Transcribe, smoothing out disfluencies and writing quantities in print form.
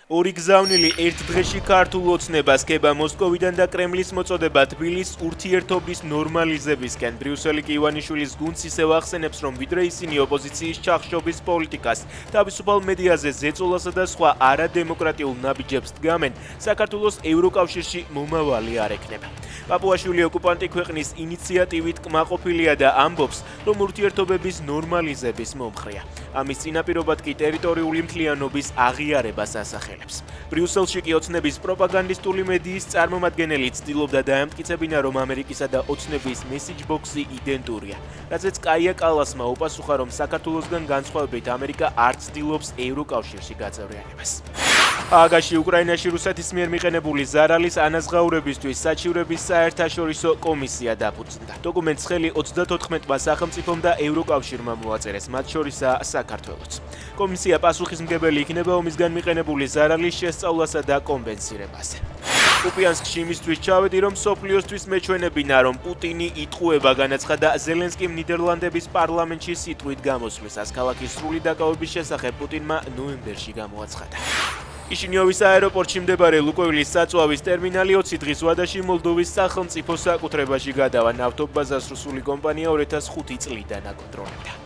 ორი გზავნილი ერთ დღეში ქართულ ოცნებას ქება მოსკოვიდან და კრემლის მოწოდება თბილისის ურთიერთობის ნორმალიზებისკენ. ბრიუსელი კი ივანიშვილის გუნდს ისევ ახსენებს, რომ ვიდრე ისინი ოპოზიციის ჩახშობის პოლიტიკას, თავისუფალ მედიაზე ზეწოლასა და სხვა არადემოკრატიულ ნაბიჯებს დგამენ, საქართველოს ევროკავშირში მომავალი არ ექნება. პაპუაშვილი ოკუპანტი ქვეყნის ინიციატივით კმაყოფილია და ამბობს, რომ ურთიერთობების ნორმალიზების მომხრეა. ამის წინაპირობად კი ტერიტორიული მთლიანობის აღიარებას ასახელებს. ბრიუსელში კი ოცნების პროპაგანდისტული მედიის წარმომადგენელი ცდილობდა დაემტკიცებინა, რომ ამერიკისა და ოცნების მესიჯბოქსი იდენტურია. რაზეც კაია კალასმა უპასუხა, რომ საქართველოსგან განსხვავებით ამერიკა არ ცდილობს ევროკავშირში გაწევრიანებას. ჰააგაში უკრაინაში რუსეთის მიერ მიყენებული ზარალის ანაზღაურებისთვის საჩივრების საერთაშორისო კომისია დაფუძნდა. დოკუმენტს ხელი 34-მა სახელმწიფომ და ევროკავშირმა მოაწერეს, მათ შორისაა საქართველოც. კომისია პასუხისმგებელი იქნება ომისგან მიყენებული ზარალის შესწავლასა და კომპენსირებაზე. კუპიანსკში იმისთვის ჩავედი, რომ მსოფლიოსთვის მეჩვენებინა, რომ პუტინი იტყუება, განაცხადა ზელენსკიმ ნიდერლანდების პარლამენტში სიტყვით გამოსვლისას. ქალაქის სრული დაკავების შესახებ პუტინმა ნოემბერში გამოაცხადა. კიშინიოვის აეროპორტში მდებარე ლუკოილის საწვავის ტერმინალი 20 დღის ვადაში მოლდოვის სახელმწიფო საკუთრებაში გადავა. ნავთობბაზას რუსული კომპანია 2005 წლიდან აკონტროლებდა.